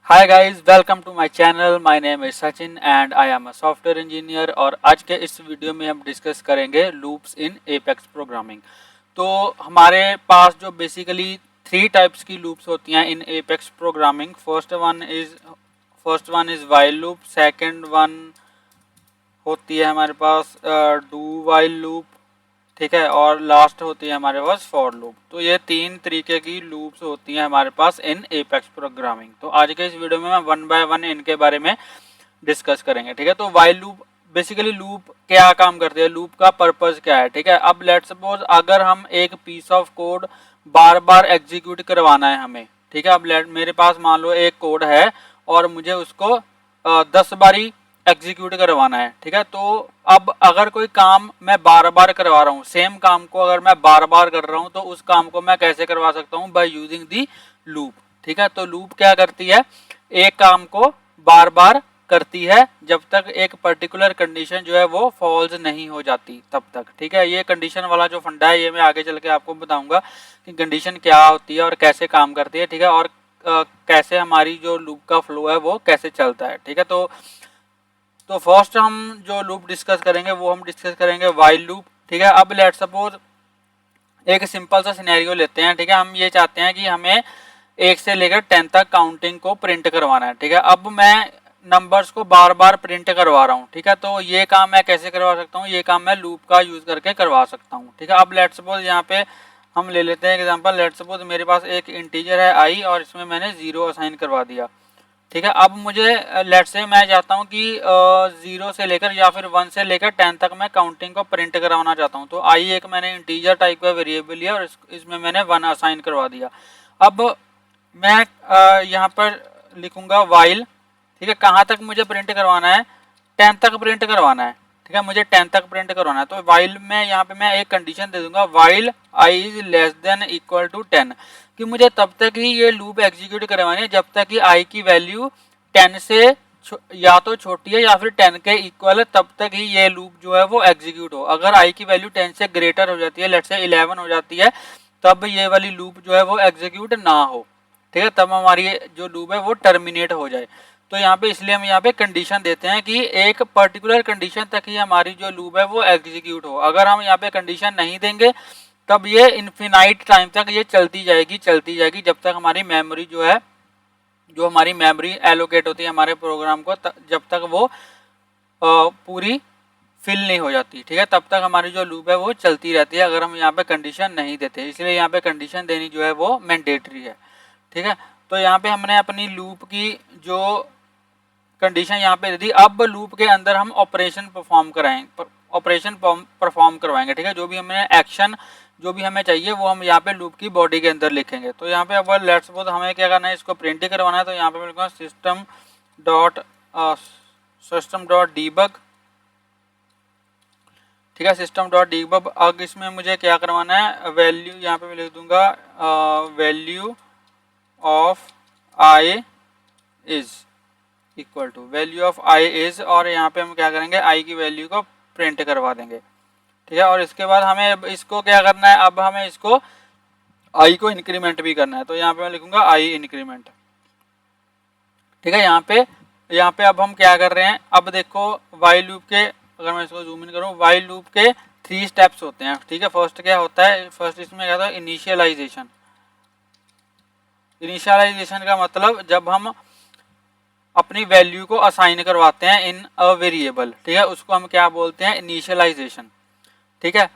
Hi guys, welcome to my channel. My name is Sachin and I am a software engineer. और आज के इस video में हम डिस्कस करेंगे लूप्स इन एपेक्स प्रोग्रामिंग। तो हमारे पास जो बेसिकली थ्री टाइप्स की लूप्स होती हैं in apex programming. First one is while loop, second one होती है हमारे पास डू वाइल लूप, ठीक है, और लास्ट होती है हमारे पास फॉर लूप। तो ये तीन तरीके की लूप्स होती हैं हमारे पास इन एपेक्स प्रोग्रामिंग। तो आज के इस वीडियो में मैं वन बाय वन इनके बारे में डिस्कस करेंगे, ठीक है। तो वाइल लूप बेसिकली लूप क्या काम करती है, लूप का पर्पस क्या है, ठीक है। अब लेट सपोज अगर हम एक पीस ऑफ कोड बार बार एग्जीक्यूट करवाना है हमें, ठीक है। अब मेरे पास मान लो एक कोड है और मुझे उसको 10 बारी एग्जीक्यूट करवाना है, ठीक है। तो अब अगर कोई काम मैं बार बार करवा रहा हूँ, सेम काम को अगर मैं बार बार कर रहा हूँ, तो उस काम को मैं कैसे करवा सकता हूँ, बाय यूजिंग दी लूप, ठीक है। तो लूप क्या करती है, एक काम को बार बार करती है जब तक एक पर्टिकुलर कंडीशन जो है वो फॉल्स नहीं हो जाती तब तक, ठीक है। ये कंडीशन वाला जो फंडा है ये मैं आगे चल के आपको बताऊंगा कि कंडीशन क्या होती है और कैसे काम करती है, ठीक है, और कैसे हमारी जो लूप का फ्लो है वो कैसे चलता है, ठीक है। तो फर्स्ट हम जो लूप डिस्कस करेंगे वो हम डिस्कस करेंगे वाइल लूप, ठीक है। अब लेट सपोज एक सिंपल सा सिनेरियो लेते हैं, ठीक है। हम ये चाहते हैं कि हमें 1 से लेकर 10 तक काउंटिंग को प्रिंट करवाना है, ठीक है। अब मैं नंबर्स को बार बार प्रिंट करवा रहा हूँ, ठीक है। तो ये काम मैं कैसे करवा सकता हूँ, ये काम मैं लूप का यूज करके करवा सकता हूँ, ठीक है। अब लेट सपोज यहाँ पे हम ले लेते हैं एग्जांपल। लेट सपोज मेरे पास एक इंटीजर है आई और इसमें मैंने 0 असाइन करवा दिया, ठीक है। अब मुझे लेट से मैं चाहता हूँ कि 0 से लेकर या फिर 1 से लेकर 10 तक मैं काउंटिंग को प्रिंट कराना चाहता हूँ। तो आई एक मैंने इंटीजर टाइप का वेरिएबल लिया और इसमें मैंने 1 असाइन करवा दिया। अब मैं यहाँ पर लिखूंगा वाइल, ठीक है। कहाँ तक मुझे प्रिंट करवाना है, 10 तक प्रिंट करवाना है, ठीक है। मुझे 10 तक प्रिंट करवाना है। तो वाइल में यहाँ पे मैं एक कंडीशन दे दूंगा, while i is less than equal to 10, कि मुझे तब तक ही ये लूप एग्जीक्यूट करवानी है जब तक कि आई की वैल्यू 10 से या तो छोटी है या फिर 10 के इक्वल है, तब तक ही ये लूप जो है वो एग्जीक्यूट हो। अगर आई की वैल्यू 10 से ग्रेटर हो जाती है, लेट से 11 हो जाती है, तब ये वाली लूप जो है वो एग्जीक्यूट ना हो, ठीक है, तब हमारी जो लूप है वो टर्मिनेट हो जाए। तो यहाँ पे इसलिए हम यहाँ पे कंडीशन देते हैं कि एक पर्टिकुलर कंडीशन तक ही हमारी जो लूप है वो एग्जीक्यूट हो। अगर हम यहाँ पे कंडीशन नहीं देंगे तब ये इन्फिनाइट टाइम तक ये चलती जाएगी जब तक हमारी मेमोरी जो है, जो हमारी मेमोरी एलोकेट होती है हमारे प्रोग्राम को, जब तक वो पूरी फिल नहीं हो जाती, ठीक है, तब तक हमारी जो लूप है वो चलती रहती है अगर हम यहाँ पे कंडीशन नहीं देते। इसलिए यहाँ पे कंडीशन देनी जो है वो मैंडेटरी है, ठीक है। तो यहाँ पे हमने अपनी लूप की जो कंडीशन यहाँ पे दे दी। अब लूप के अंदर हम ऑपरेशन परफॉर्म करवाएंगे, ठीक है। जो भी हमें एक्शन जो भी हमें चाहिए वो हम यहाँ पे लूप की बॉडी के अंदर लिखेंगे। तो यहाँ पे अब लेट्स सपोज हमें क्या करना है, इसको प्रिंट ही करवाना है। तो यहाँ पे मैं लिखूंगा सिस्टम डॉट डीबग, ठीक है, सिस्टम डॉट डीबग। अब इसमें मुझे क्या करवाना है, वैल्यू यहाँ पे मैं लिख दूंगा value of i is equal to value of i is, और यहाँ पे हम क्या करेंगे, आई की वैल्यू को प्रिंट करवा देंगे, ठीक है। और इसके बाद हमें इसको क्या करना है, अब हमें इसको आई को इंक्रीमेंट भी करना है। तो यहाँ पे मैं लिखूंगा आई इंक्रीमेंट, ठीक है। यहाँ पे अब हम क्या कर रहे हैं, अब देखो वाइल लूप के, अगर मैं इसको जूम इन करूँ, वाइल लूप के 3 स्टेप्स होते हैं, ठीक है। फर्स्ट क्या होता है, फर्स्ट इसमें क्या होता है, इनिशियलाइजेशन। इनिशियलाइजेशन का मतलब जब हम अपनी वैल्यू को असाइन करवाते हैं इन अ वेरिएबल, ठीक है, उसको हम क्या बोलते हैं, इनिशियलाइजेशन, ठीक है।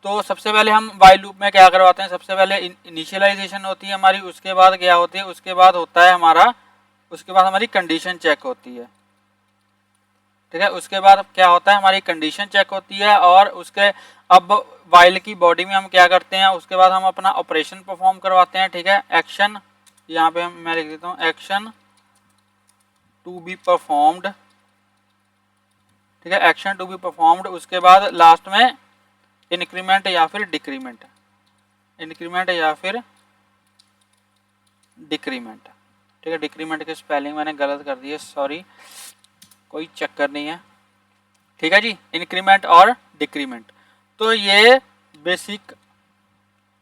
तो सबसे पहले हम वाइल लूप में क्या करवाते हैं, सबसे पहले इनिशियलाइजेशन होती है हमारी, उसके बाद क्या होती है, उसके बाद होता है हमारी कंडीशन चेक होती है, ठीक है। उसके बाद क्या होता है, हमारी कंडीशन चेक होती है, और उसके अब वाइल की बॉडी में हम क्या करते हैं, उसके बाद हम अपना ऑपरेशन परफॉर्म करवाते हैं, ठीक है। एक्शन यहाँ पे मैं लिख देता हूँ, एक्शन टू बी परफॉर्म्ड, ठीक है, एक्शन टू बी परफॉर्म्ड। उसके बाद लास्ट में इंक्रीमेंट या फिर डिक्रीमेंट, ठीक है। डिक्रीमेंट की स्पेलिंग मैंने गलत कर दी है, सॉरी, कोई चक्कर नहीं है, ठीक है जी, इंक्रीमेंट और डिक्रीमेंट। तो ये बेसिक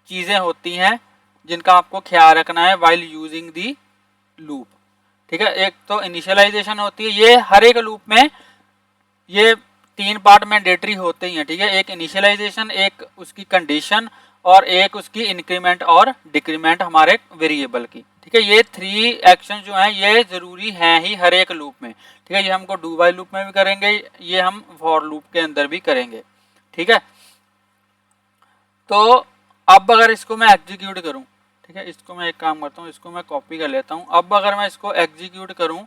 चीज़ें होती हैं जिनका आपको ख्याल रखना है वाइल यूजिंग दी लूप, ठीक है। एक तो इनिशियलाइजेशन होती है, ये हर एक लूप में ये 3 पार्ट मैंडेटरी होते ही हैं, ठीक है। एक इनिशियलाइजेशन, एक उसकी कंडीशन और एक उसकी इंक्रीमेंट और डिक्रीमेंट हमारे वेरिएबल की, ठीक है। ये 3 एक्शन जो हैं ये जरूरी हैं ही हर एक लूप में, ठीक है। ये हमको डू वाइल लूप में भी करेंगे, ये हम फॉर लूप के अंदर भी करेंगे, ठीक है। तो अब अगर इसको मैं एग्जीक्यूट करूं, ठीक है, इसको मैं एक काम करता हूं, इसको मैं कॉपी कर लेता हूं। अब अगर मैं इसको एग्जीक्यूट करूं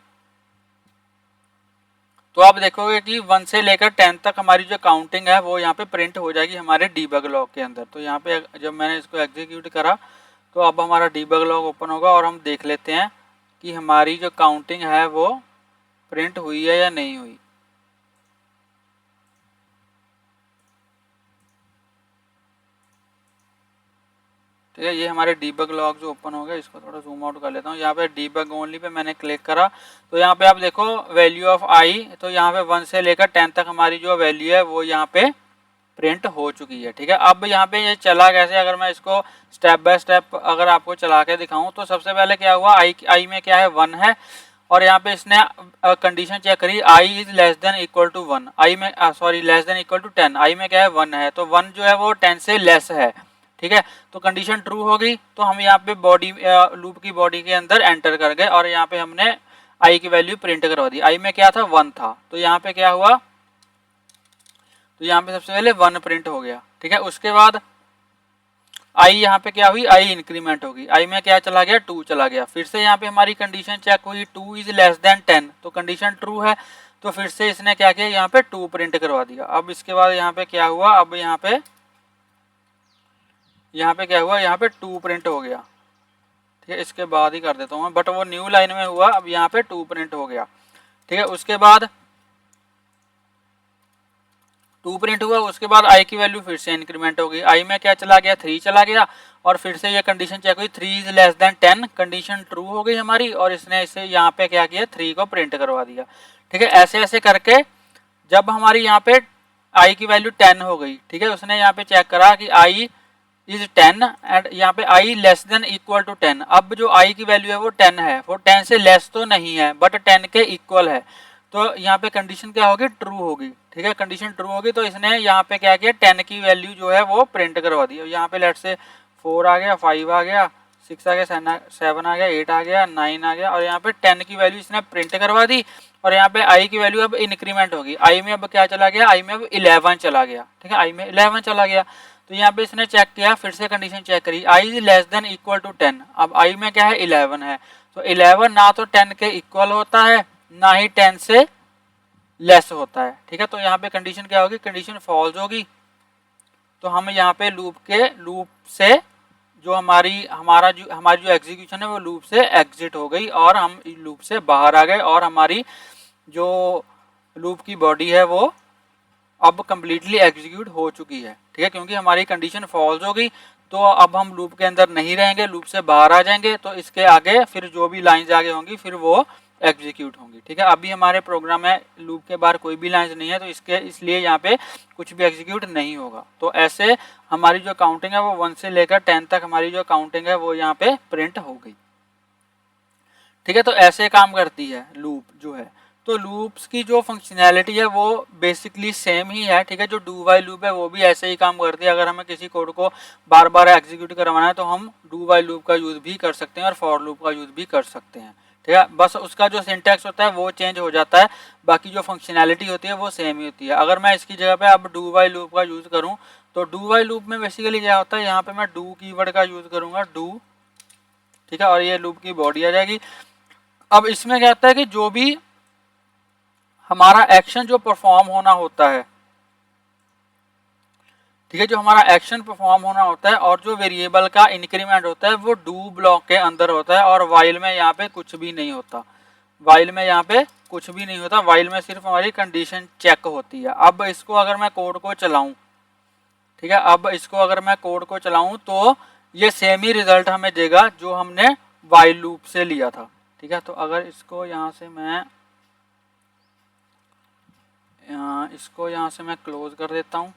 तो आप देखोगे कि 1 से लेकर 10 तक हमारी जो काउंटिंग है वो यहाँ पे प्रिंट हो जाएगी हमारे डीबग लॉग के अंदर। तो यहाँ पे जब मैंने इसको एग्जीक्यूट करा तो अब हमारा डीबग लॉग ओपन होगा और हम देख लेते हैं कि हमारी जो काउंटिंग है वो प्रिंट हुई है या नहीं हुई। ठीक है, ये हमारे डीबग लॉग जो ओपन हो गया, इसको थोड़ा जूम आउट कर लेता हूँ। यहाँ पे डीबग ओनली पे मैंने क्लिक करा तो यहाँ पे आप देखो वैल्यू ऑफ आई, तो यहाँ पे 1 से लेकर 10 तक हमारी जो वैल्यू है वो यहाँ पे प्रिंट हो चुकी है, ठीक है। अब यहाँ पे ये चला कैसे, अगर मैं इसको स्टेप बाय स्टेप अगर आपको चला के दिखाऊं तो सबसे पहले क्या हुआ, आई में क्या है 1 है और यहाँ पे इसने कंडीशन चेक करी, I is less than equal to 1, I में sorry less than equal to 10, I में क्या है 1 है, तो 1 जो है वो 10 से लेस है, ठीक है। तो कंडीशन ट्रू हो गई, तो हम यहाँ पे बॉडी लूप की बॉडी के अंदर एंटर कर गए और यहाँ पे हमने आई की वैल्यू प्रिंट करवा दी। आई में क्या था 1 था, तो यहाँ पे क्या हुआ, तो यहाँ पे सबसे पहले 1 प्रिंट हो गया, ठीक है। उसके बाद आई यहाँ पे क्या हुई, आई इंक्रीमेंट होगी, आई में क्या चला गया 2 चला गया। फिर से यहाँ पे हमारी कंडीशन चेक हुई 2 इज लेस देन 10, तो कंडीशन ट्रू है, तो फिर से इसने क्या किया यहाँ पे 2 प्रिंट करवा दिया। अब इसके बाद यहाँ पे क्या हुआ, अब यहाँ पे क्या हुआ, यहाँ पे 2 प्रिंट हो गया, ठीक है। इसके बाद ही कर देता हूँ, बट वो न्यू लाइन में हुआ, अब यहाँ पे 2 प्रिंट हो गया, ठीक है। उसके बाद 2 प्रिंट हुआ, उसके बाद आई की वैल्यू फिर से इंक्रीमेंट हो गई, आई में क्या चला गया 3 चला गया और फिर से ये कंडीशन चेक हुई 3 is less then 10, condition true हो गई हमारी और इसने इसे यहाँ पे क्या किया 3 को प्रिंट करवा दिया, ठीक है। ऐसे ऐसे करके जब हमारी यहाँ पे आई की वैल्यू 10 हो गई, ठीक है, उसने यहाँ पे चेक करा कि आई इज 10 एंड यहाँ पे आई लेस देन इक्वल टू 10। अब जो आई की वैल्यू है वो 10 है, वो 10 से लेस तो नहीं है बट 10 के इक्वल है, तो यहाँ पे कंडीशन क्या होगी ट्रू होगी, ठीक है। कंडीशन ट्रू होगी तो इसने यहाँ पे क्या किया 10 की वैल्यू जो है वो प्रिंट करवा दी। यहाँ पे लेट से 4 आ गया, 5 आ गया, 6 आ गया, 7 आ गया, 8 आ गया, 9 आ गया और यहाँ पे 10 की वैल्यू इसने प्रिंट करवा दी और यहाँ पे आई की वैल्यू अब इंक्रीमेंट होगी, आई में अब क्या चला गया, आई में अब 11 चला गया, ठीक है, आई में 11 चला गया। तो यहाँ पे इसने चेक किया, फिर से कंडीशन चेक करी, I is less than equal to 10, अब आई में क्या है 11 है, तो 11 ना तो 10 के इक्वल होता है ना ही 10 से लेस होता है, ठीक है। तो यहाँ पे कंडीशन क्या होगी, कंडीशन फॉल्स होगी, तो हम यहाँ पे लूप से जो हमारी जो एग्जीक्यूशन है वो लूप से एग्जिट हो गई और हम लूप से बाहर आ गए और हमारी जो लूप की बॉडी है वो अब कंप्लीटली एग्जीक्यूट हो चुकी है, ठीक है, क्योंकि हमारी कंडीशन फॉल्स हो गई। तो अब हम लूप के अंदर नहीं रहेंगे, लूप से बाहर आ जाएंगे, तो इसके आगे फिर जो भी लाइंस आगे होंगी फिर वो एग्जीक्यूट होंगी, ठीक है। अभी हमारे प्रोग्राम में लूप के बाहर कोई भी लाइंस नहीं है, तो इसलिए यहाँ पे कुछ भी एग्जीक्यूट नहीं होगा। तो ऐसे हमारी जो काउंटिंग है वो 1 से लेकर 10 तक हमारी जो काउंटिंग है वो यहाँ पे प्रिंट हो गई, ठीक है। तो ऐसे काम करती है लूप जो है। तो लूप्स की जो फंक्शनैलिटी है वो बेसिकली सेम ही है, ठीक है। जो डू वाइल लूप है वो भी ऐसे ही काम करती है। अगर हमें किसी कोड को बार बार एग्जीक्यूट करवाना है तो हम डू वाइल लूप का यूज़ भी कर सकते हैं और फॉर लूप का यूज़ भी कर सकते हैं, ठीक है। बस उसका जो सिंटैक्स होता है वो चेंज हो जाता है, बाकी जो फंक्शनैलिटी होती है वो सेम ही होती है। अगर मैं इसकी जगह पे अब डू वाइल लूप का यूज़ करूँ तो डू वाइल लूप में बेसिकली क्या होता है, यहाँ पे मैं डू कीवर्ड का यूज़ करूँगा, डू, ठीक है, और ये लूप की बॉडी आ जाएगी। अब इसमें क्या होता है कि जो भी हमारा एक्शन जो परफॉर्म होना होता है, ठीक है, जो हमारा एक्शन परफॉर्म होना होता है और जो वेरिएबल का इंक्रीमेंट होता है वो डू ब्लॉक के अंदर होता है और वाइल में यहाँ पे कुछ भी नहीं होता, वाइल में यहाँ पे कुछ भी नहीं होता, वाइल में सिर्फ हमारी कंडीशन चेक होती है। अब इसको अगर मैं कोड को चलाऊं, ठीक है, अब इसको अगर मैं कोड को चलाऊं तो ये सेम ही रिजल्ट हमें देगा जो हमने वाइल लूप से लिया था, ठीक है। तो अगर इसको यहाँ से मैं क्लोज कर देता हूँ,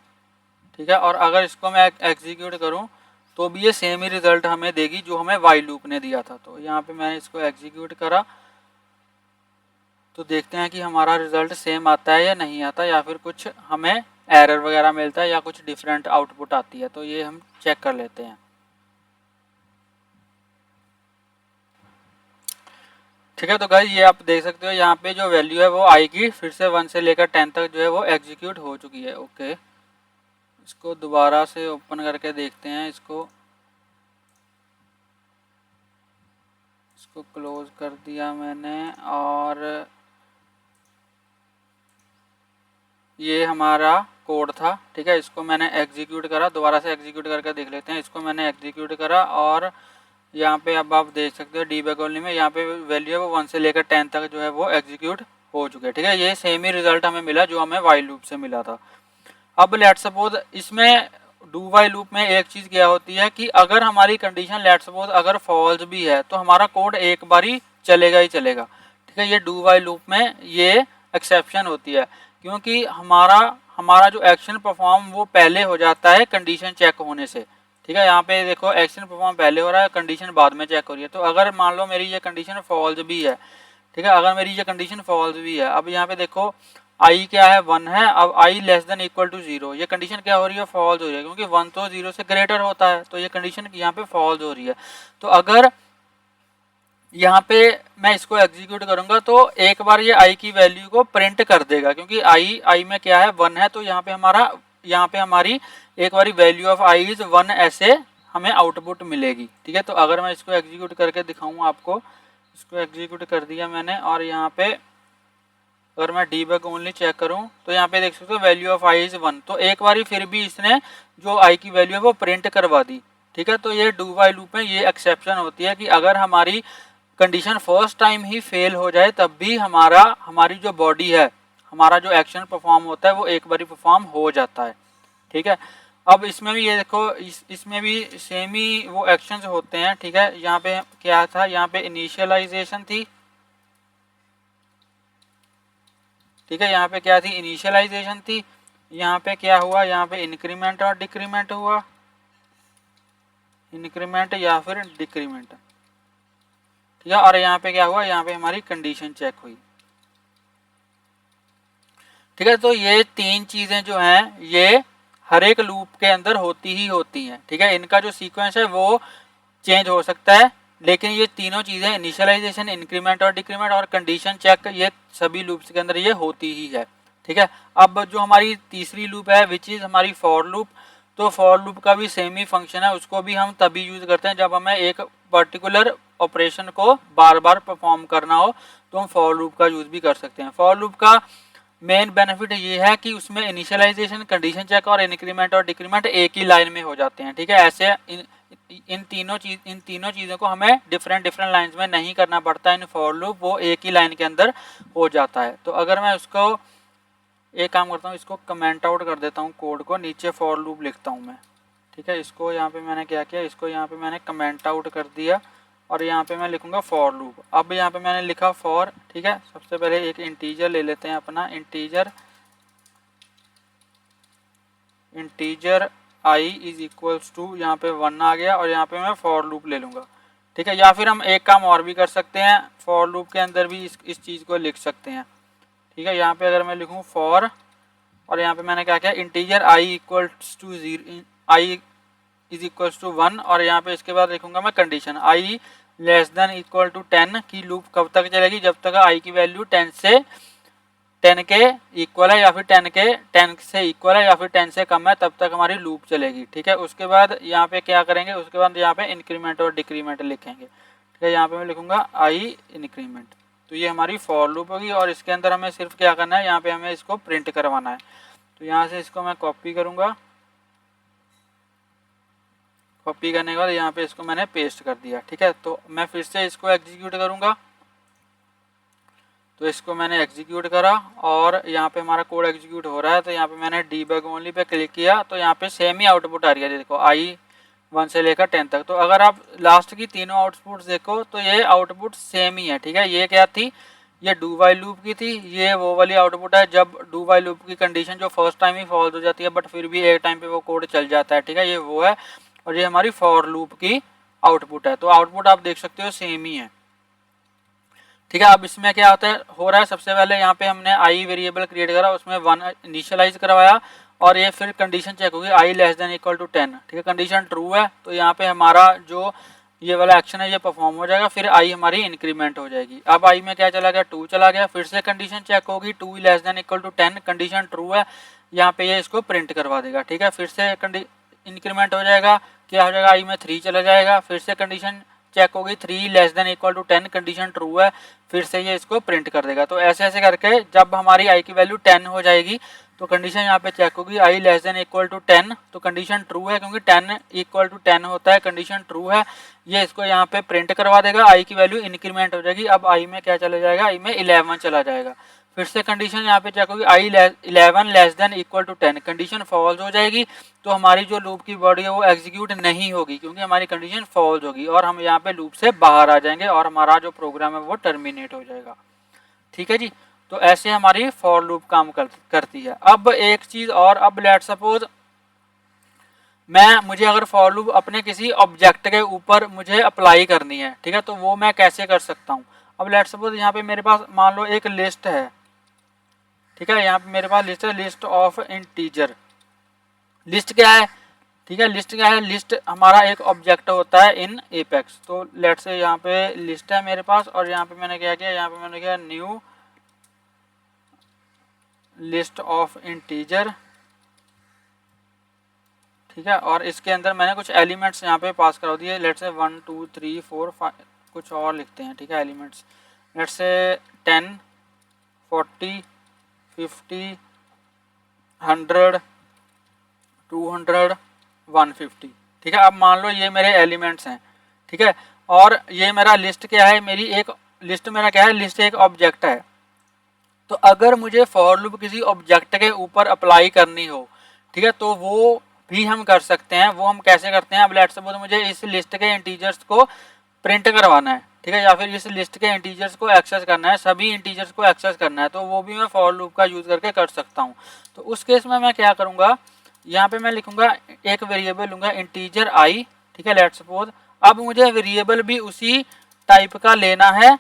ठीक है, और अगर इसको मैं एग्जीक्यूट करूँ तो भी ये सेम ही रिजल्ट हमें देगी जो हमें वाइल लूप ने दिया था। तो यहाँ पे मैंने इसको एग्जीक्यूट करा तो देखते हैं कि हमारा रिजल्ट सेम आता है या नहीं आता, या फिर कुछ हमें एरर वगैरह मिलता है या कुछ डिफरेंट आउटपुट आती है। तो ये हम चेक कर लेते हैं। ठीक है, तो गाइस ये आप देख सकते हो यहाँ पे जो वैल्यू है वो आई की फिर से 1 से लेकर 10 तक जो है वो एग्जीक्यूट हो चुकी है। ओके, इसको दोबारा से ओपन करके देखते हैं। इसको क्लोज कर दिया मैंने, और ये हमारा कोड था। ठीक है, इसको मैंने एग्जीक्यूट करा, दोबारा से एग्जीक्यूट करके देख लेते हैं। इसको मैंने एग्जीक्यूट करा और यहाँ पे अब आप देख सकते हो डीबग ओनली में यहाँ पे वैल्यू है वो 1 से लेकर 10 तक जो है वो एग्जीक्यूट हो चुके हैं। ठीक है, ये सेम ही रिजल्ट हमें मिला जो हमें वाइल लूप से मिला था। अब लेट सपोज इसमें डू वाइल लूप में एक चीज़ क्या होती है कि अगर हमारी कंडीशन लेट सपोज अगर फॉल्स भी है तो हमारा कोड एक बार ही चलेगा ही चलेगा। ठीक है, ये डू वाइल लूप में ये एक्सेप्शन होती है, क्योंकि हमारा जो एक्शन परफॉर्म वो पहले हो जाता है कंडीशन चेक होने से। ठीक है, यहाँ पे देखो एक्शन परफॉर्म पहले हो रहा है, कंडीशन बाद में चेक हो रही है। तो अगर मान लो मेरी ये कंडीशन फॉल्स भी है, ठीक है, अगर मेरी ये कंडीशन फॉल्स भी है, अब यहाँ पे देखो आई क्या है 1 है, अब आई लेस देन इक्वल टू 0, ये कंडीशन क्या हो रही है फॉल्स हो रही है, क्योंकि 1 तो 0 से ग्रेटर होता है, तो ये कंडीशन यहाँ पे फॉल्स हो रही है। तो अगर यहाँ पे मैं इसको एग्जीक्यूट करूंगा तो एक बार ये आई की वैल्यू को प्रिंट कर देगा, क्योंकि आई में क्या है 1 है, तो यहाँ पे हमारी एक बार वैल्यू ऑफ आई इज 1 ऐसे हमें आउटपुट मिलेगी। ठीक है, तो अगर मैं इसको एग्जीक्यूट करके दिखाऊँ आपको, इसको एग्जीक्यूट कर दिया मैंने, और यहाँ पे अगर मैं डीबग ओनली चेक करूं तो यहाँ पे देख सकते हो वैल्यू ऑफ आई इज 1, तो एक बार फिर भी इसने जो आई की वैल्यू है वो प्रिंट करवा दी। ठीक है, तो ये डू वाइल लूप में ये एक्सेप्शन होती है कि अगर हमारी कंडीशन फर्स्ट टाइम ही फेल हो जाए तब भी हमारी जो बॉडी है, हमारा जो एक्शन परफॉर्म होता है वो एक बार परफॉर्म हो जाता है। ठीक है, अब इसमें भी ये देखो इसमें भी सेम ही वो एक्शंस होते हैं। ठीक है, यहाँ पे क्या था, यहाँ पे इनिशियलाइजेशन थी। ठीक है, यहाँ पे क्या थी, इनिशियलाइजेशन थी। यहाँ पे क्या हुआ, यहाँ पे इंक्रीमेंट और डिक्रीमेंट हुआ, इंक्रीमेंट या फिर डिक्रीमेंट। ठीक है, और यहाँ पे क्या हुआ, यहाँ पे हमारी कंडीशन चेक हुई। ठीक है, तो ये तीन चीजें जो हैं ये हर एक लूप के अंदर होती ही होती हैं। ठीक है, इनका जो सीक्वेंस है वो चेंज हो सकता है, लेकिन ये तीनों चीजें इनिशियलाइजेशन, इंक्रीमेंट और डिक्रीमेंट और कंडीशन चेक, ये सभी लूप्स के अंदर ये होती ही है। ठीक है, अब जो हमारी तीसरी लूप है विच इज हमारी फॉर लूप, तो फॉर लूप का भी सेम ही फंक्शन है, उसको भी हम तभी यूज करते हैं जब हमें एक पर्टिकुलर ऑपरेशन को बार बार परफॉर्म करना हो, तो हम फॉर लूप का यूज भी कर सकते हैं। फॉर लूप का मेन बेनिफिट ये है कि उसमें इनिशियलाइजेशन, कंडीशन चेक और इंक्रीमेंट और डिक्रीमेंट एक ही लाइन में हो जाते हैं। ठीक है, ऐसे इन तीनों चीज़ों को हमें डिफरेंट लाइंस में नहीं करना पड़ता। इन फॉर लूप वो एक ही लाइन के अंदर हो जाता है। तो अगर मैं उसको एक काम करता हूँ, इसको कमेंट आउट कर देता हूँ कोड को, नीचे फॉर लूप लिखता हूँ मैं। ठीक है, इसको यहाँ पे मैंने क्या किया, इसको यहाँ पे मैंने कमेंट आउट कर दिया और यहाँ पे मैं लिखूंगा फॉर लूप। अब यहाँ पे मैंने लिखा फॉर। ठीक है, सबसे पहले एक इंटीजर ले लेते हैं अपना, integer i is equals to, यहाँ पे 1 आ गया, और यहाँ पे मैं फॉर लूप ले लूँगा। ठीक है, या फिर हम एक काम और भी कर सकते हैं, फॉर लूप के अंदर भी इस चीज़ को लिख सकते हैं। ठीक है, यहाँ पे अगर मैं लिखूँ फॉर, और यहाँ पे मैंने क्या किया, integer i equals to 0, i is equals to 1, और यहाँ पे इसके बाद लिखूंगा मैं condition i less than equal to 10 की लूप कब तक चलेगी, जब तक आई की वैल्यू 10 के इक्वल है, या फिर 10 से इक्वल है, या फिर 10 से कम है, तब तक हमारी लूप चलेगी। ठीक है, उसके बाद यहाँ पे क्या करेंगे, उसके बाद यहाँ पे इंक्रीमेंट और डिक्रीमेंट लिखेंगे। ठीक है, यहाँ पे मैं लिखूंगा आई इंक्रीमेंट, तो ये हमारी फॉर लूप होगी, और इसके अंदर हमें सिर्फ क्या करना है, यहाँ पे हमें इसको प्रिंट करवाना है। तो यहाँ से इसको मैं कॉपी करूँगा, कॉपी करने के बाद यहाँ पे इसको मैंने पेस्ट कर दिया। ठीक है, तो मैं फिर से इसको एग्जीक्यूट करूँगा, तो इसको मैंने एग्जीक्यूट करा और यहाँ पे हमारा कोड एग्जीक्यूट हो रहा है। तो यहाँ पे मैंने डीबग ओनली पे क्लिक किया, तो यहाँ पे सेम ही आउटपुट आ रही है, देखो आई 1 से लेकर 10 तक। तो अगर आप लास्ट की तीनों आउटपुट देखो तो ये आउटपुट सेम ही है। ठीक है, ये क्या थी, ये डू वाइल लूप की थी, ये वो वाली आउटपुट है जब डू वाइल लूप की कंडीशन जो फर्स्ट टाइम ही फॉल्स हो जाती है, बट फिर भी एक टाइम पे वो कोड चल जाता है। ठीक है, ये वो है, और ये हमारी फॉर लूप की आउटपुट है। तो आउटपुट आप देख सकते हो सेम ही है। ठीक है। अब इसमें क्या होता है हो रहा है, सबसे पहले यहाँ पे हमने आई वेरिएबल क्रिएट करा, उसमें 1 इनिशियलाइज करवाया और ये फिर कंडीशन चेक होगी आई लेस देन इक्वल टू 10। ठीक है, कंडीशन ट्रू है तो यहाँ पे हमारा जो ये वाला एक्शन है ये परफॉर्म हो जाएगा, फिर आई हमारी इंक्रीमेंट हो जाएगी। अब आई में क्या चला गया, 2 चला गया, फिर से कंडीशन चेक होगी 2 less than equal to 10, condition true है, यहाँ पे ये इसको प्रिंट करवा देगा। ठीक है, फिर से इंक्रीमेंट हो जाएगा, क्या हो जाएगा, आई में 3 चला जाएगा, फिर से कंडीशन चेक होगी 3 less than equal to 10, condition true है, फिर से ये इसको प्रिंट कर देगा। तो ऐसे ऐसे करके जब हमारी आई की वैल्यू 10 हो जाएगी तो कंडीशन यहाँ पे चेक होगी आई लेस देन इक्वल टू 10, तो कंडीशन ट्रू है क्योंकि 10 इक्वल टू 10 होता है, कंडीशन ट्रू है, ये इसको यहाँ पे प्रिंट करवा देगा, आई की वैल्यू इंक्रीमेंट हो जाएगी। अब आई में क्या चला जाएगा, आई में 11 चला जाएगा, फिर से कंडीशन यहाँ पे चेक होगी I 11 less than equal to 10, condition false हो जाएगी, तो हमारी जो लूप की बॉडी है वो एग्जीक्यूट नहीं होगी क्योंकि हमारी कंडीशन फॉल्स होगी और हम यहाँ पे लूप से बाहर आ जाएंगे और हमारा जो प्रोग्राम है वो टर्मिनेट हो जाएगा। ठीक है जी, तो ऐसे हमारी फॉर लूप काम करती है। अब एक चीज और, अब लेट सपोज मुझे अगर फॉर लूप अपने किसी ऑब्जेक्ट के ऊपर मुझे अप्लाई करनी है, ठीक है, तो वो मैं कैसे कर सकता हूँ। अब लेट सपोज यहाँ पे मेरे पास मान लो एक लिस्ट है, ठीक है, यहाँ पे मेरे पास लिस्ट है, लिस्ट ऑफ इंटीजर। लिस्ट क्या है, ठीक है, लिस्ट क्या है, लिस्ट हमारा एक ऑब्जेक्ट होता है इन एपेक्स। तो लेट से यहाँ पे लिस्ट है मेरे पास और यहाँ पे मैंने क्या किया, यहाँ पे मैंने किया न्यू लिस्ट ऑफ इंटीजर। ठीक है, और इसके अंदर मैंने कुछ एलिमेंट्स यहाँ पे पास करा दिए, लेट से 1 2 3 4 5 कुछ और लिखते हैं। ठीक है, एलिमेंट्स लेट से 10 40 50 100 200 150। ठीक है, अब मान लो ये मेरे एलिमेंट्स हैं, ठीक है, और ये मेरा लिस्ट क्या है, मेरी एक लिस्ट मेरा क्या है, लिस्ट एक ऑब्जेक्ट है। तो अगर मुझे फॉर लूप किसी ऑब्जेक्ट के ऊपर अप्लाई करनी हो, ठीक है, तो वो भी हम कर सकते हैं। वो हम कैसे करते हैं, अब लेट्स सपोज मुझे इस लिस्ट के इंटीजर्स को प्रिंट करवाना है, ठीक है, या फिर इस लिस्ट के इंटीजर्स को एक्सेस करना है, सभी इंटीजर्स को एक्सेस करना है, तो वो भी मैं फॉर लूप का यूज करके कर सकता हूँ। तो उस केस में मैं क्या करूँगा, यहाँ पे मैं लिखूंगा एक वेरिएबल लूंगा इंटीजर आई। ठीक है, लेट्स सपोज अब मुझे वेरिएबल भी उसी टाइप का लेना है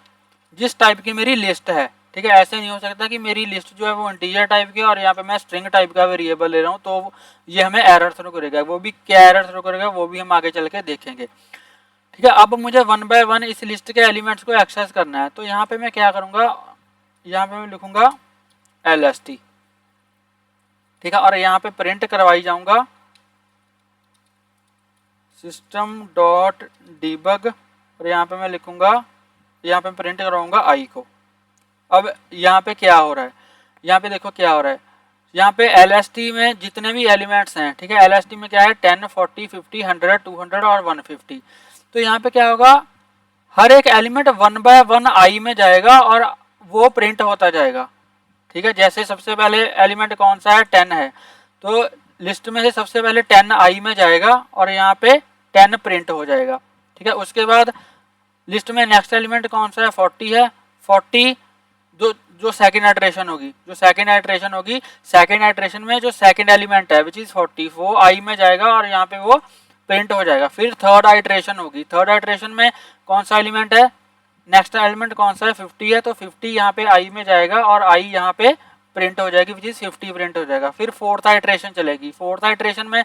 जिस टाइप की मेरी लिस्ट है। ठीक है, ऐसे नहीं हो सकता कि मेरी लिस्ट जो है वो इंटीजर टाइप की और यहाँ पे मैं स्ट्रिंग टाइप का वेरिएबल ले रहा हूँ, तो ये हमें एरर थ्रो करेगा। वो भी क्या एरर थ्रो करेगा वो भी हम आगे चल के देखेंगे। ठीक है, अब मुझे 1 बाय 1 इस लिस्ट के एलिमेंट्स को एक्सेस करना है, तो यहाँ पे मैं क्या करूँगा, यहाँ पे मैं लिखूंगा LST। ठीक है, और यहाँ पे प्रिंट करवाई जाऊंगा सिस्टम डॉट डीबग, और यहाँ पे मैं लिखूंगा, यहाँ पे प्रिंट करवाऊंगा आई को। अब यहाँ पे क्या हो रहा है, यहाँ पे देखो क्या हो रहा है, यहाँ पे LST में जितने भी एलिमेंट्स हैं, ठीक है, LST में क्या है 10 40 50 100 200 और 150। तो यहाँ पे क्या होगा, हर एक एलिमेंट 1 बाय 1 आई में जाएगा और वो प्रिंट होता जाएगा। ठीक है, जैसे सबसे पहले एलिमेंट कौन सा है, 10 है, तो लिस्ट में से सबसे पहले 10 आई में जाएगा और यहाँ पे 10 प्रिंट हो जाएगा। ठीक है, उसके बाद लिस्ट में नेक्स्ट एलिमेंट कौन सा है, 40 है, 40 जो सेकंड आइटरेशन होगी, सेकंड आइटरेशन में जो सेकंड एलिमेंट है विच इज 40 वो आई में जाएगा और यहाँ पे वो प्रिंट हो जाएगा। फिर थर्ड आइटरेशन होगी, थर्ड आइटरेशन में कौन सा एलिमेंट है, नेक्स्ट एलिमेंट कौन सा है, 50 है, तो 50 यहाँ पे आई में जाएगा और आई यहाँ पे प्रिंट हो जाएगी विच इज 50 प्रिंट हो जाएगा। फिर फोर्थ आइटरेशन चलेगी, फोर्थ आइटरेशन में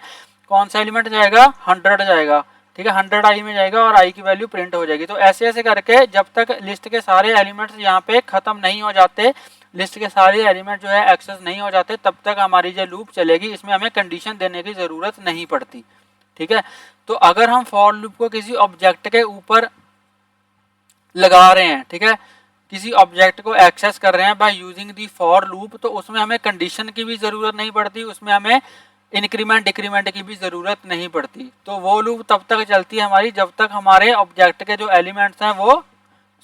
कौन सा एलिमेंट जाएगा, 100 जाएगा। ठीक है, 100 आई में जाएगा और आई की वैल्यू प्रिंट हो जाएगी। तो ऐसे ऐसे करके जब तक लिस्ट के सारे एलिमेंट्स यहाँ पे खत्म नहीं हो जाते, लिस्ट के सारे एलिमेंट जो है एक्सेस नहीं हो जाते, तब तक हमारी जो लूप चलेगी, इसमें हमें कंडीशन देने की जरूरत नहीं पड़ती। ठीक है, तो अगर हम फॉर लूप को किसी ऑब्जेक्ट के ऊपर लगा रहे हैं, ठीक है, किसी ऑब्जेक्ट को एक्सेस कर रहे हैं by using the for loop, तो उसमें हमें कंडीशन की भी जरूरत नहीं पड़ती, उसमें हमें इंक्रीमेंट डिक्रीमेंट की भी जरूरत नहीं पड़ती। तो वो लूप तब तक चलती है हमारी जब तक हमारे ऑब्जेक्ट के जो एलिमेंट्स हैं वो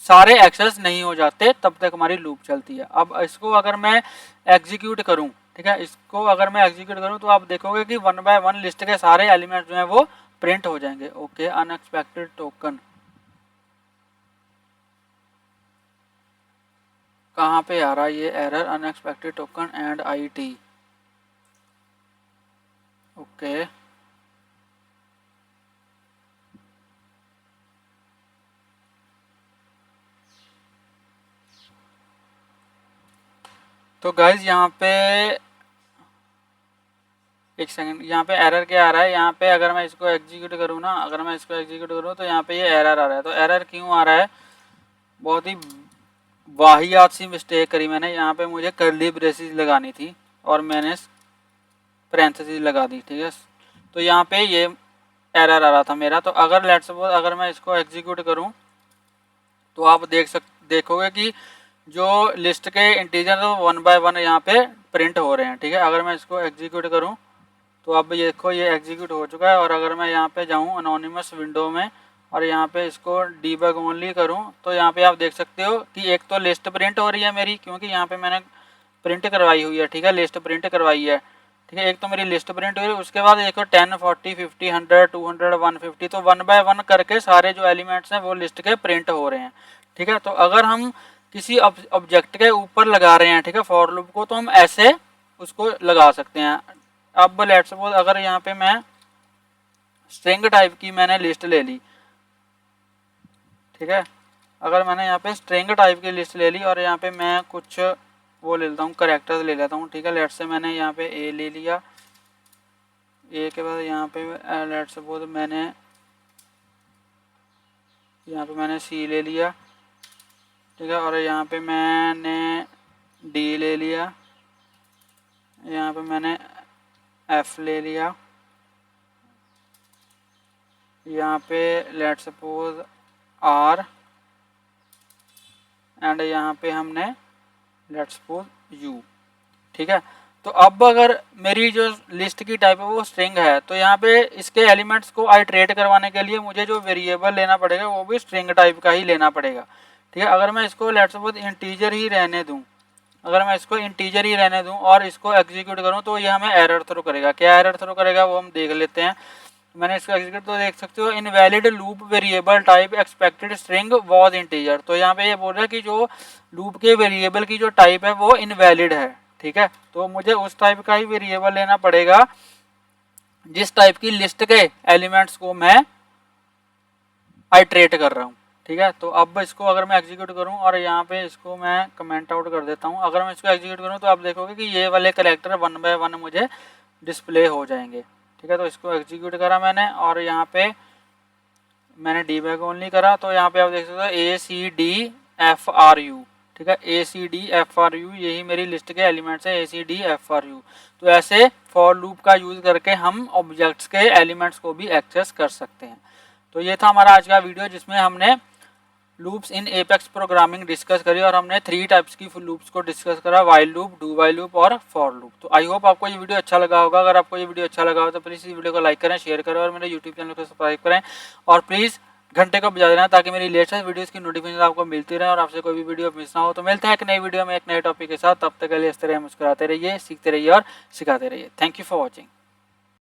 सारे एक्सेस नहीं हो जाते, तब तक हमारी लूप चलती है। अब इसको अगर मैं एग्जीक्यूट करूं, ठीक है, इसको अगर मैं एग्जीक्यूट करूं तो आप देखोगे कि 1 बाय 1 लिस्ट के सारे एलिमेंट्स जो हैं वो प्रिंट हो जाएंगे। ओके, अनएक्सपेक्टेड टोकन कहाँ पे आ रहा है ये error, unexpected token and IT। Okay, तो गाइज यहाँ पे एक सेकंड, यहाँ पे एरर क्या आ रहा है, यहाँ पे अगर मैं इसको एग्जीक्यूट करूँ ना, अगर मैं इसको एग्जीक्यूट करूँ तो यहाँ पे ये एरर आ रहा है। तो एरर क्यों आ रहा है, बहुत ही वाहियात सी मिस्टेक करी मैंने। यहाँ पे मुझे कर्ली ब्रेसेस लगानी थी और मैंने पैरेंथेसिस लगा दी, ठीक है। तो यहाँ पे ये एरर आ रहा था मेरा। तो अगर लेट्स सपोज अगर मैं इसको एग्जीक्यूट करूँ तो आप देखोगे कि जो लिस्ट के इंटीजर तो 1 बाय 1 यहाँ पे प्रिंट हो रहे हैं, ठीक है। अगर मैं इसको एग्जीक्यूट करूँ तो अब ये देखो ये एग्जीक्यूट हो चुका है। और अगर मैं यहाँ पे जाऊँ अनोनिमस विंडो में और यहाँ पे इसको डीबग ओनली करूँ तो यहाँ पे आप देख सकते हो कि एक तो लिस्ट प्रिंट हो रही है मेरी, क्योंकि यहाँ पे मैंने प्रिंट करवाई हुई है, ठीक है, लिस्ट प्रिंट करवाई है, ठीक है। एक तो मेरी लिस्ट प्रिंट हुई है, उसके बाद देखो 10, 40, 50, 100, 200, 150, तो 1 बाय 1 करके सारे जो एलिमेंट्स हैं वो लिस्ट के प्रिंट हो रहे हैं, ठीक है। तो अगर हम किसी ऑब्जेक्ट के ऊपर लगा रहे हैं, ठीक है, फॉर लूप को, तो हम ऐसे उसको लगा सकते हैं। अब लेट्स सपोज अगर यहाँ पे मैं स्ट्रिंग टाइप की मैंने लिस्ट ले ली, ठीक है, अगर मैंने यहाँ पे स्ट्रिंग टाइप की लिस्ट ले ली और यहाँ पे मैं कुछ वो ले लेता हूँ, करेक्टर्स ले लेता हूँ, ठीक है। लेट्स से मैंने यहाँ पे ए ले लिया, ए के बाद यहाँ पे लेट्स सपोज मैंने सी ले लिया, ठीक है, और यहाँ पे मैंने डी ले लिया, यहाँ पे मैंने एफ ले लिया, यहाँ पे लेट्स सपोज आर, एंड यहाँ पे हमने लेट्स सपोज यू, ठीक है। तो अब अगर मेरी जो लिस्ट की टाइप है वो स्ट्रिंग है, तो यहाँ पे इसके एलिमेंट्स को आइट्रेट करवाने के लिए मुझे जो वेरिएबल लेना पड़ेगा वो भी स्ट्रिंग टाइप का ही लेना पड़ेगा, ठीक है। अगर मैं इसको लेट्स सपोज इंटीजर ही रहने दूँ, अगर मैं इसको इंटीजर ही रहने दूं और इसको एग्जीक्यूट करूं तो ये हमें एरर थ्रो करेगा। क्या एरर थ्रो करेगा वो हम देख लेते हैं। मैंने इसको एग्जीक्यूट तो देख सकते हो, invalid loop variable type expected string was integer. तो यहाँ पे ये बोल रहा है कि जो लूप के वेरिएबल की जो टाइप है वो इनवैलिड है, ठीक है। तो मुझे उस टाइप का ही वेरिएबल लेना पड़ेगा जिस टाइप की लिस्ट के एलिमेंट्स को मैं आइट्रेट कर रहा हूँ, ठीक है। तो अब इसको अगर मैं एग्जीक्यूट करूं और यहाँ पे इसको मैं कमेंट आउट कर देता हूँ, अगर मैं इसको एग्जीक्यूट करूं तो आप देखोगे कि ये वाले कैरेक्टर 1 बाय 1 मुझे डिस्प्ले हो जाएंगे, ठीक है। तो इसको एग्जीक्यूट करा मैंने और यहाँ पे मैंने डीबग ओनली करा, तो यहाँ पे आप देख सकते हो ACDFRU, ठीक है, ACDFRU यही मेरी लिस्ट के एलिमेंट्स है, ACDFRU। तो ऐसे फॉर लूप का यूज करके हम ऑब्जेक्ट्स के एलिमेंट्स को भी एक्सेस कर सकते हैं। तो ये था हमारा आज का वीडियो जिसमें हमने लूप्स इन एपेक्स प्रोग्रामिंग डिस्कस करी और हमने 3 टाइप्स की लूप्स को डिस्कस करा, while loop, do while loop और फॉर लूप। तो आई होप आपको ये वीडियो अच्छा लगा होगा। अगर आपको ये वीडियो अच्छा लगा हो तो प्लीज़ इस वीडियो को लाइक करें, शेयर करें और मेरे यूट्यूब चैनल को सब्सक्राइब करें और प्लीज़ घंटे को बजा देना ताकि मेरी लेटेस्ट वीडियोस की नोटिफिकेशन आपको मिलती रहे और आपसे कोई भी वीडियो मिस ना हो। तो मिलते हैं एक नई वीडियो में एक नए टॉपिक के साथ, तब तक के लिए इस तरह मुस्कुराते रहिए, सीखते रहिए और सिखाते रहिए। Thank you for watching.